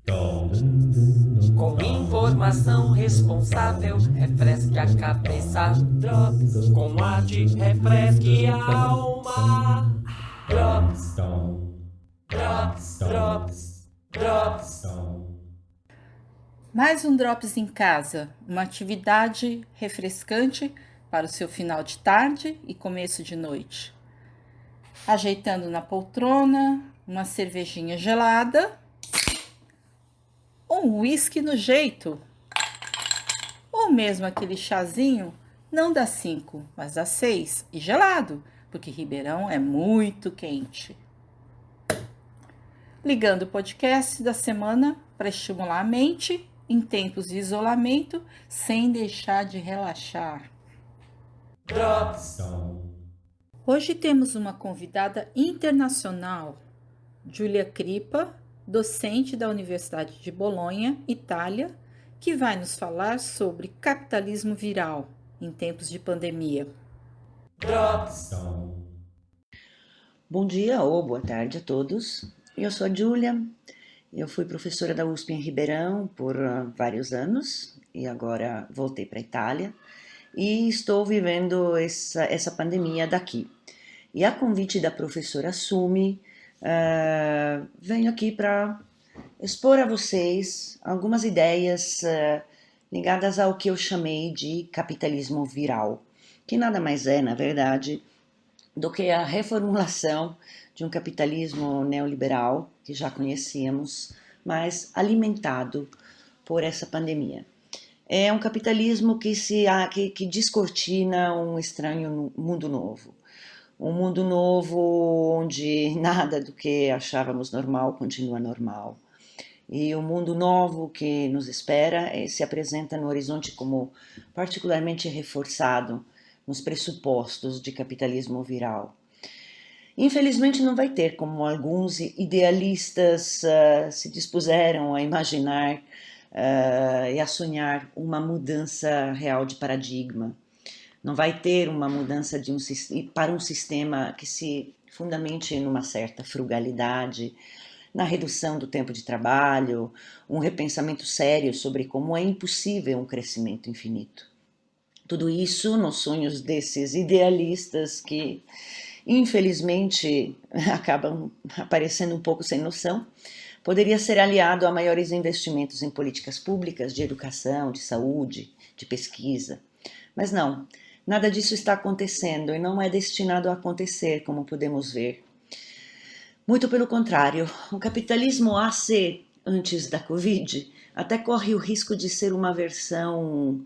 Com informação responsável, refresque a cabeça. Drops, com a de refresque a alma. Drops, drops, drops, drops. Mais um Drops em casa, uma atividade refrescante para o seu final de tarde e começo de noite. Ajeitando na poltrona, uma cervejinha gelada, um whisky no jeito, ou mesmo aquele chazinho, não dá 5, mas dá 6 e gelado, porque Ribeirão é muito quente. Ligando o podcast da semana para estimular a mente em tempos de isolamento, sem deixar de relaxar. Drops. Hoje temos uma convidada internacional, Giulia Cripa, docente da Universidade de Bolonha, Itália, que vai nos falar sobre capitalismo viral em tempos de pandemia. Drops. Bom dia ou boa tarde a todos. Eu sou a Giulia, eu fui professora da USP em Ribeirão por vários anos e agora voltei para a Itália e estou vivendo essa pandemia daqui. E a convite da professora Sumi, venho aqui para expor a vocês algumas ideias ligadas ao que eu chamei de capitalismo viral, que nada mais é, na verdade, do que a reformulação de um capitalismo neoliberal que já conhecíamos, mas alimentado por essa pandemia. É um capitalismo que descortina um estranho mundo novo. Um mundo novo onde nada do que achávamos normal continua normal. E o mundo novo que nos espera se apresenta no horizonte como particularmente reforçado nos pressupostos de capitalismo viral. Infelizmente não vai ter, como alguns idealistas se dispuseram a imaginar e a sonhar uma mudança real de paradigma. Não vai ter uma mudança para um sistema que se fundamente numa certa frugalidade, na redução do tempo de trabalho, um repensamento sério sobre como é impossível um crescimento infinito. Tudo isso nos sonhos desses idealistas que, infelizmente, acabam aparecendo um pouco sem noção, poderia ser aliado a maiores investimentos em políticas públicas de educação, de saúde, de pesquisa. Mas não, nada disso está acontecendo e não é destinado a acontecer, como podemos ver. Muito pelo contrário, o capitalismo AC, antes da Covid, até corre o risco de ser uma versão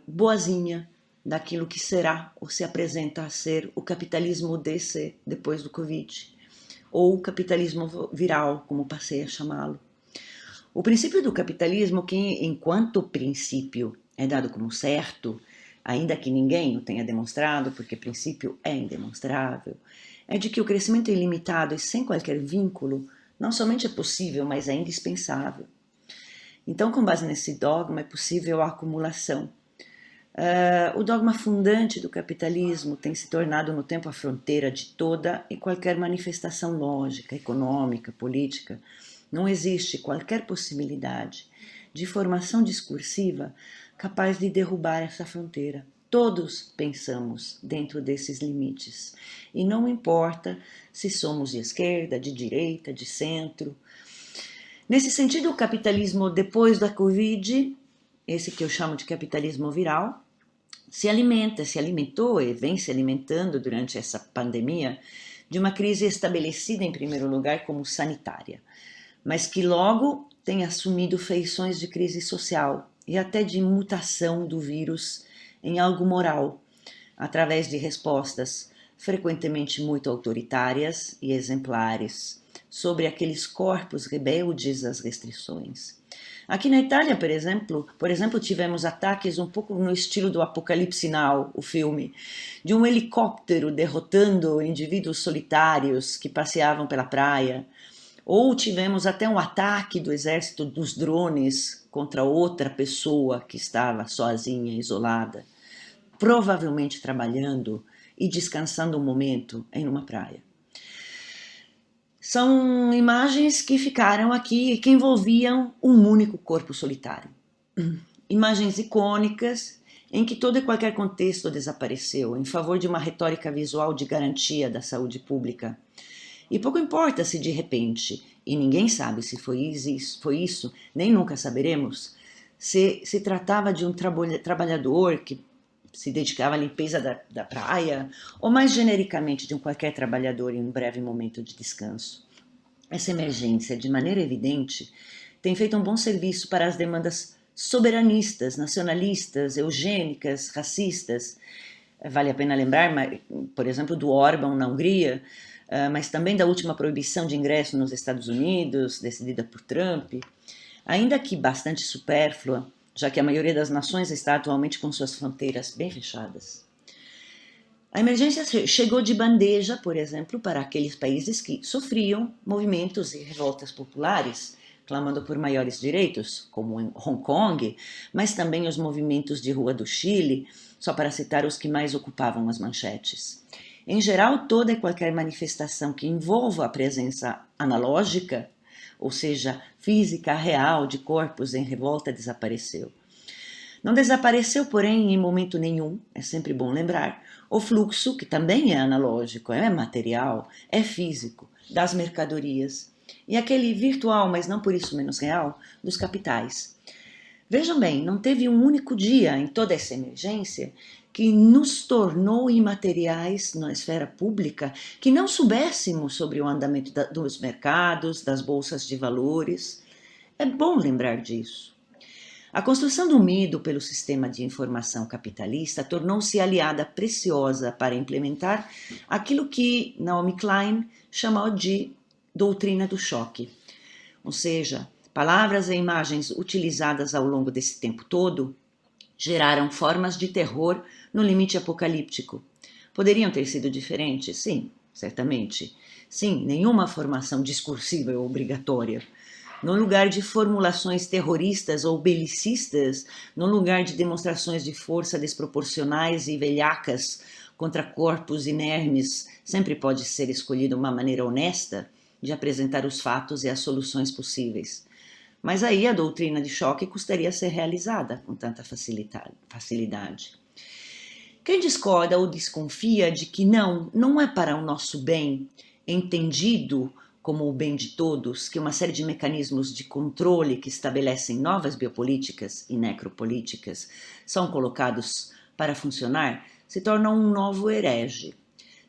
boazinha daquilo que será ou se apresenta a ser o capitalismo DC depois do Covid, ou o capitalismo viral, como passei a chamá-lo. O princípio do capitalismo, que enquanto princípio é dado como certo, ainda que ninguém o tenha demonstrado, porque princípio é indemonstrável, é de que o crescimento ilimitado e sem qualquer vínculo não somente é possível, mas é indispensável. Então, com base nesse dogma, é possível a acumulação. O dogma fundante do capitalismo tem se tornado no tempo a fronteira de toda e qualquer manifestação lógica, econômica, política. Não existe qualquer possibilidade de formação discursiva capaz de derrubar essa fronteira. Todos pensamos dentro desses limites. E não importa se somos de esquerda, de direita, de centro. Nesse sentido, o capitalismo depois da Covid, esse que eu chamo de capitalismo viral, se alimentou e vem se alimentando durante essa pandemia de uma crise estabelecida em primeiro lugar como sanitária, mas que logo tem assumido feições de crise social e até de mutação do vírus em algo moral, através de respostas frequentemente muito autoritárias e exemplares sobre aqueles corpos rebeldes às restrições. Aqui na Itália, por exemplo, tivemos ataques um pouco no estilo do Apocalipse Now, o filme, de um helicóptero derrotando indivíduos solitários que passeavam pela praia. Ou tivemos até um ataque do exército dos drones contra outra pessoa que estava sozinha, isolada, provavelmente trabalhando e descansando um momento em uma praia. São imagens que ficaram aqui e que envolviam um único corpo solitário. Imagens icônicas em que todo e qualquer contexto desapareceu em favor de uma retórica visual de garantia da saúde pública. E pouco importa se de repente, e ninguém sabe se foi isso, nem nunca saberemos, se tratava de um trabalhador que se dedicava à limpeza da praia, ou mais genericamente de um qualquer trabalhador em um breve momento de descanso. Essa emergência, de maneira evidente, tem feito um bom serviço para as demandas soberanistas, nacionalistas, eugênicas, racistas. Vale a pena lembrar, por exemplo, do Orbán na Hungria, mas também da última proibição de ingresso nos Estados Unidos, decidida por Trump, ainda que bastante supérflua, já que a maioria das nações está atualmente com suas fronteiras bem fechadas. A emergência chegou de bandeja, por exemplo, para aqueles países que sofriam movimentos e revoltas populares, clamando por maiores direitos, como em Hong Kong, mas também os movimentos de rua do Chile, só para citar os que mais ocupavam as manchetes. Em geral, toda e qualquer manifestação que envolva a presença analógica, ou seja, física, real, de corpos em revolta, desapareceu. Não desapareceu, porém, em momento nenhum, é sempre bom lembrar, o fluxo, que também é analógico, é material, é físico, das mercadorias, e aquele virtual, mas não por isso menos real, dos capitais. Vejam bem, não teve um único dia em toda essa emergência que nos tornou imateriais na esfera pública, que não soubéssemos sobre o andamento dos mercados, das bolsas de valores. É bom lembrar disso. A construção do medo pelo sistema de informação capitalista tornou-se aliada preciosa para implementar aquilo que Naomi Klein chamou de doutrina do choque. Ou seja, palavras e imagens utilizadas ao longo desse tempo todo geraram formas de terror no limite apocalíptico. Poderiam ter sido diferentes? Sim, certamente. Sim, nenhuma formação discursiva é obrigatória. No lugar de formulações terroristas ou belicistas, no lugar de demonstrações de força desproporcionais e velhacas contra corpos inermes, sempre pode ser escolhida uma maneira honesta de apresentar os fatos e as soluções possíveis. Mas aí a doutrina de choque custaria ser realizada com tanta facilidade. Quem discorda ou desconfia de que não é para o nosso bem, entendido como o bem de todos, que uma série de mecanismos de controle que estabelecem novas biopolíticas e necropolíticas são colocados para funcionar, se torna um novo herege.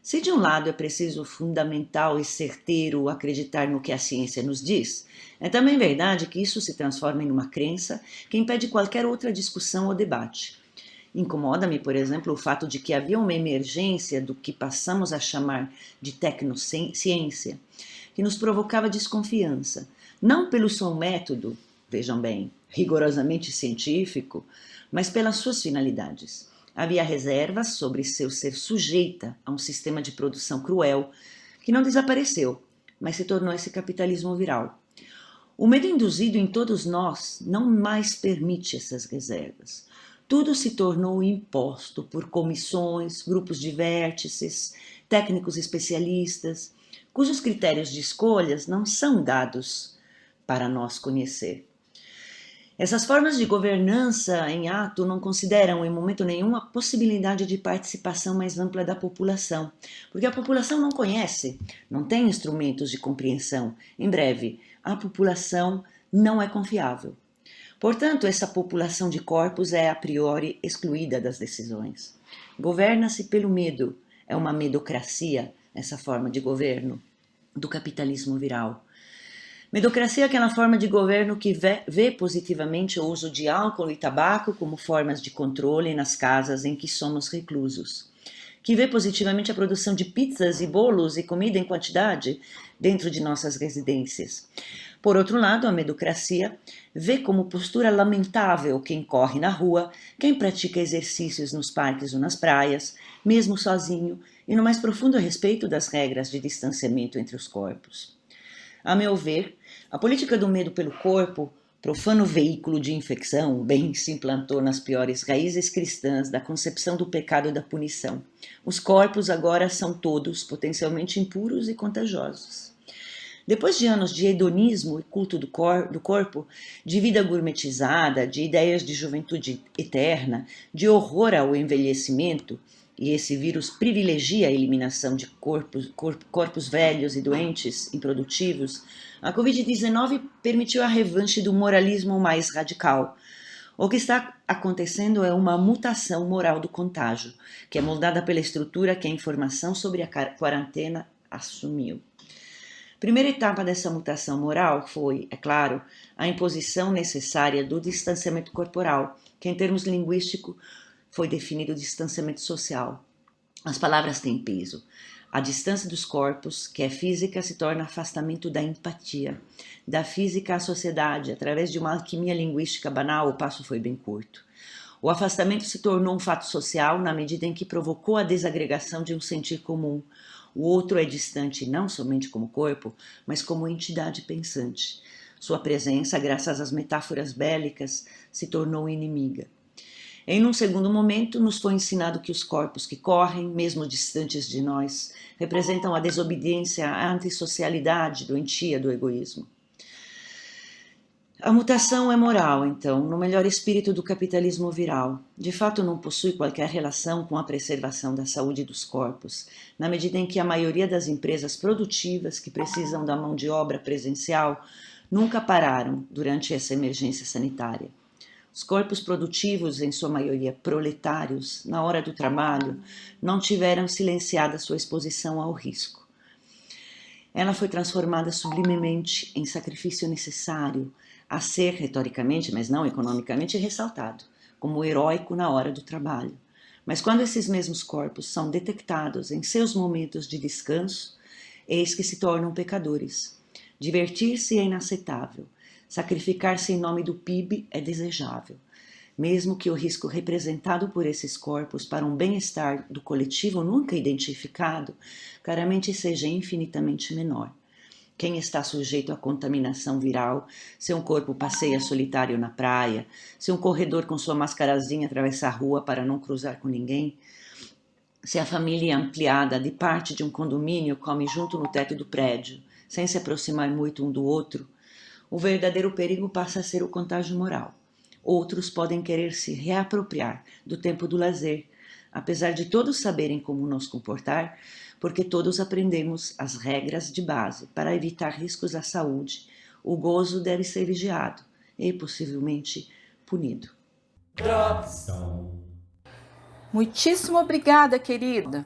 Se de um lado é preciso fundamental e certeiro acreditar no que a ciência nos diz, é também verdade que isso se transforma em uma crença que impede qualquer outra discussão ou debate. Incomoda-me, por exemplo, o fato de que havia uma emergência do que passamos a chamar de tecnociência, que nos provocava desconfiança, não pelo seu método, vejam bem, rigorosamente científico, mas pelas suas finalidades. Havia reservas sobre seu ser sujeita a um sistema de produção cruel que não desapareceu, mas se tornou esse capitalismo viral. O medo induzido em todos nós não mais permite essas reservas. Tudo se tornou imposto por comissões, grupos de vértices, técnicos especialistas, cujos critérios de escolhas não são dados para nós conhecer. Essas formas de governança em ato não consideram em momento nenhum a possibilidade de participação mais ampla da população, porque a população não conhece, não tem instrumentos de compreensão. Em breve, a população não é confiável. Portanto, essa população de corpos é a priori excluída das decisões. Governa-se pelo medo, é uma medocracia essa forma de governo do capitalismo viral. Medocracia é aquela forma de governo que vê positivamente o uso de álcool e tabaco como formas de controle nas casas em que somos reclusos, que vê positivamente a produção de pizzas e bolos e comida em quantidade dentro de nossas residências. Por outro lado, a medocracia vê como postura lamentável quem corre na rua, quem pratica exercícios nos parques ou nas praias, mesmo sozinho, e no mais profundo respeito das regras de distanciamento entre os corpos. A meu ver, a política do medo pelo corpo, profano veículo de infecção, bem se implantou nas piores raízes cristãs da concepção do pecado e da punição. Os corpos agora são todos potencialmente impuros e contagiosos. Depois de anos de hedonismo e culto do corpo, de vida gourmetizada, de ideias de juventude eterna, de horror ao envelhecimento, e esse vírus privilegia a eliminação de corpos velhos e doentes, improdutivos, a Covid-19 permitiu a revanche do moralismo mais radical. O que está acontecendo é uma mutação moral do contágio, que é moldada pela estrutura que a informação sobre a quarentena assumiu. Primeira etapa dessa mutação moral foi, é claro, a imposição necessária do distanciamento corporal, que em termos linguísticos foi definido distanciamento social. As palavras têm peso. A distância dos corpos, que é física, se torna afastamento da empatia. Da física à sociedade, através de uma alquimia linguística banal, o passo foi bem curto. O afastamento se tornou um fato social na medida em que provocou a desagregação de um sentir comum. O outro é distante não somente como corpo, mas como entidade pensante. Sua presença, graças às metáforas bélicas, se tornou inimiga. Em um segundo momento, nos foi ensinado que os corpos que correm, mesmo distantes de nós, representam a desobediência, a antissocialidade doentia do egoísmo. A mutação é moral, então, no melhor espírito do capitalismo viral. De fato, não possui qualquer relação com a preservação da saúde dos corpos, na medida em que a maioria das empresas produtivas que precisam da mão de obra presencial nunca pararam durante essa emergência sanitária. Os corpos produtivos, em sua maioria proletários, na hora do trabalho, não tiveram silenciada sua exposição ao risco. Ela foi transformada sublimemente em sacrifício necessário, a ser, retoricamente, mas não economicamente, ressaltado, como heróico na hora do trabalho. Mas quando esses mesmos corpos são detectados em seus momentos de descanso, eis que se tornam pecadores. Divertir-se é inaceitável. Sacrificar-se em nome do PIB é desejável, mesmo que o risco representado por esses corpos para um bem-estar do coletivo nunca identificado, claramente seja infinitamente menor. Quem está sujeito à contaminação viral, se um corpo passeia solitário na praia, se um corredor com sua mascarazinha atravessa a rua para não cruzar com ninguém, se a família ampliada de parte de um condomínio come junto no teto do prédio, sem se aproximar muito um do outro, o verdadeiro perigo passa a ser o contágio moral. Outros podem querer se reapropriar do tempo do lazer, apesar de todos saberem como nos comportar, porque todos aprendemos as regras de base para evitar riscos à saúde. O gozo deve ser vigiado e, possivelmente, punido. Drops. Muitíssimo obrigada, querida.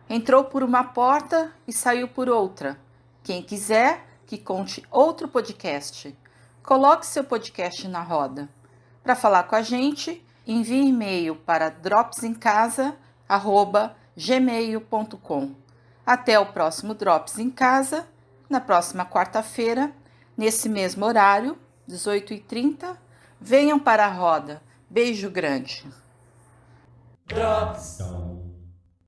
Entrou por uma porta e saiu por outra. Quem quiser que conte outro podcast, coloque seu podcast na roda. Para falar com a gente, envie e-mail para dropsemcasa@gmail.com. Até o próximo Drops em Casa, na próxima quarta-feira, nesse mesmo horário, 18h30. Venham para a roda. Beijo grande. Drops.